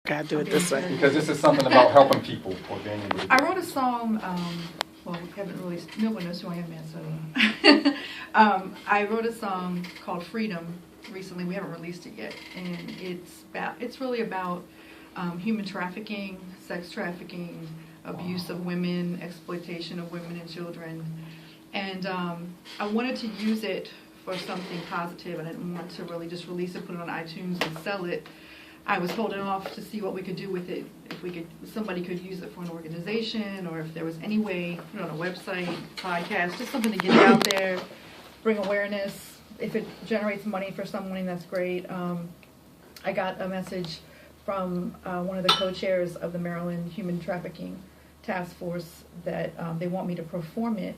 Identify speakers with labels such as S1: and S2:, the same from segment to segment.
S1: Gotta do it this way.
S2: Because this is something about helping people or being able to.
S3: I wrote a song, well, we haven't released, no one knows who I am yet, so. I wrote a song called Freedom recently, we haven't released it yet, and it's really about human trafficking, sex trafficking, abuse of women, exploitation of women and children. And I wanted to use it for something positive. I didn't want to really just release it, put it on iTunes and sell it. I was holding off to see what we could do with it. If somebody could use it for an organization, or if there was any way, put it on a website, podcast, just something to get it out there, bring awareness. If it generates money for someone, that's great. I got a message from one of the co-chairs of the Maryland Human Trafficking Task Force that they want me to perform it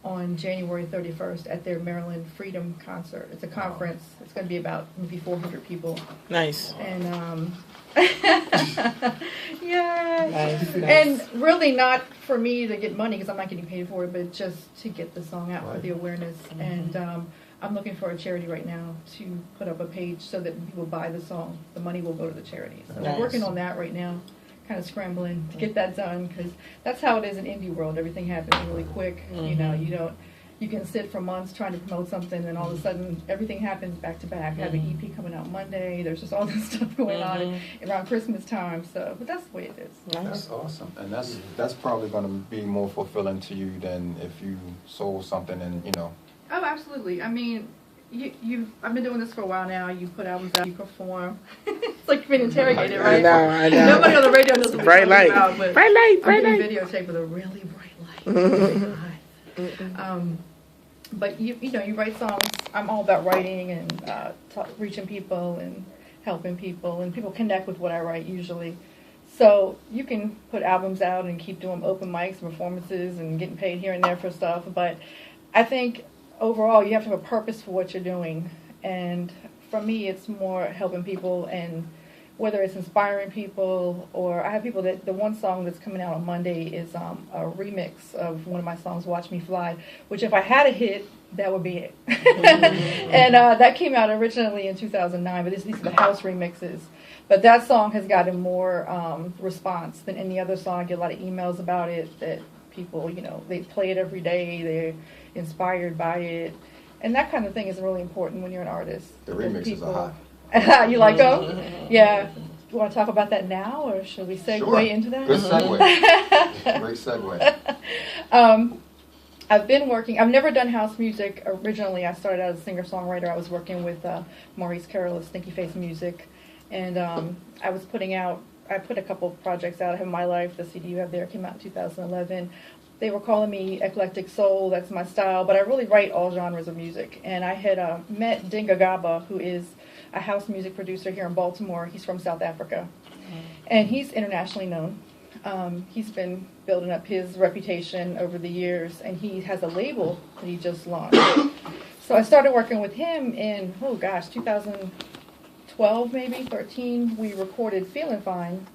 S3: on January 31st at their Maryland Freedom Concert. It's a conference. It's going to be about maybe 400 people.
S1: Nice.
S3: And yeah.
S1: Nice.
S3: And really not for me to get money because I'm not getting paid for it, but just to get the song out for the awareness. Mm-hmm. And I'm looking for a charity right now to put up a page so that when people buy the song, the money will go to the charity. So I'm working on that right now. Kind of scrambling to get that done because that's how it is in indie world. Everything happens really quick. Mm-hmm. You can sit for months trying to promote something, and all of a sudden everything happens back to back. I have an EP coming out Monday. There's just all this stuff going on around Christmas time. So, but that's the way it is.
S2: That's awesome, and that's probably going to be more fulfilling to you than if you sold something and
S3: Oh, absolutely. I mean, I've been doing this for a while now. You put albums out, you perform. It's like you've been interrogated, right?
S1: I know.
S3: Nobody on the radio knows what we're talking about, but
S1: bright light.
S3: I'm getting videotaped with a really bright light. But you write songs. I'm all about writing and reaching people and helping people, and people connect with what I write usually. So you can put albums out and keep doing open mics, performances, and getting paid here and there for stuff. But I think overall, you have to have a purpose for what you're doing. And for me, it's more helping people, and whether it's inspiring people, or I have people that the one song that's coming out on Monday is a remix of one of my songs, Watch Me Fly, which if I had a hit, that would be it. And that came out originally in 2009, but these are the house remixes. But that song has gotten more response than any other song. I get a lot of emails about it that people, they play it every day. They're inspired by it. And that kind of thing is really important when you're an artist.
S2: The remixes are hot.
S3: You like them? Yeah. You want to talk about that now, or should we segue into that?
S2: Good segue. Great segue.
S3: I've never done house music. Originally, I started out as a singer-songwriter. I was working with Maurice Carroll of Stinky Face Music. And I put a couple of projects out. I Have My Life, the CD you have there, came out in 2011. They were calling me eclectic soul, that's my style, but I really write all genres of music. And I had met Dinga Gaba, who is a house music producer here in Baltimore. He's from South Africa, and he's internationally known. He's been building up his reputation over the years, and he has a label that he just launched. So I started working with him in, 2012, maybe 13. We recorded Feeling Fine,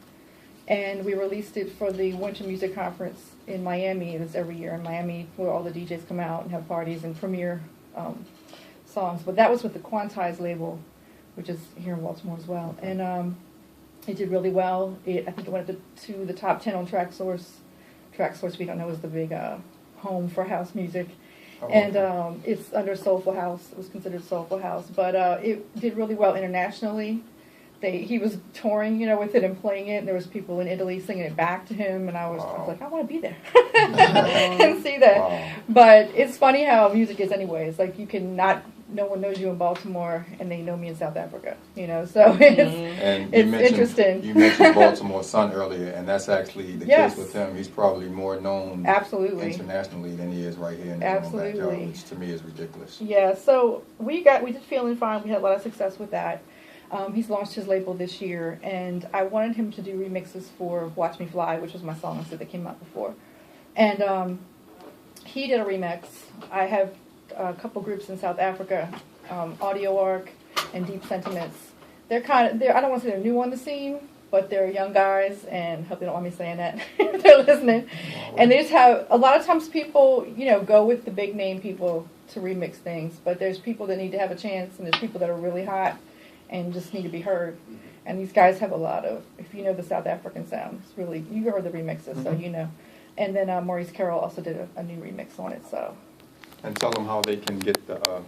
S3: and we released it for the Winter Music Conference in Miami. It's every year in Miami, where all the DJs come out and have parties and premiere songs. But that was with the Quantize label, which is here in Baltimore as well. And it did really well. I think it went up to the top 10 on TrackSource. TrackSource, we don't know, is the big home for house music. And it's under Soulful House. It was considered Soulful House. But it did really well internationally. He was touring, with it and playing it, and there was people in Italy singing it back to him, and I was like, I want to be there and see that. Wow. But it's funny how music is anyways. Like, no one knows you in Baltimore, and they know me in South Africa, so it's interesting.
S2: You mentioned Baltimore Sun earlier, and that's actually the case with him. He's probably more known internationally than he is right here in his own backyard, which to me is ridiculous.
S3: Yeah, so we did Feeling Fine. We had a lot of success with that. He's launched his label this year, and I wanted him to do remixes for Watch Me Fly, which was my song that came out before. And he did a remix. I have a couple groups in South Africa, Audio Arc and Deep Sentiments. They're I don't want to say they're new on the scene, but they're young guys, and hope they don't want me saying that. They're listening. And they just have, a lot of times people, go with the big name people to remix things, but there's people that need to have a chance, and there's people that are really hot and just need to be heard.
S1: And these guys have a lot of, if you know the South African sound, it's really, you heard the remixes, so you know. And then Maurice Carroll also did a new remix on it, so.
S2: And tell them how they can get the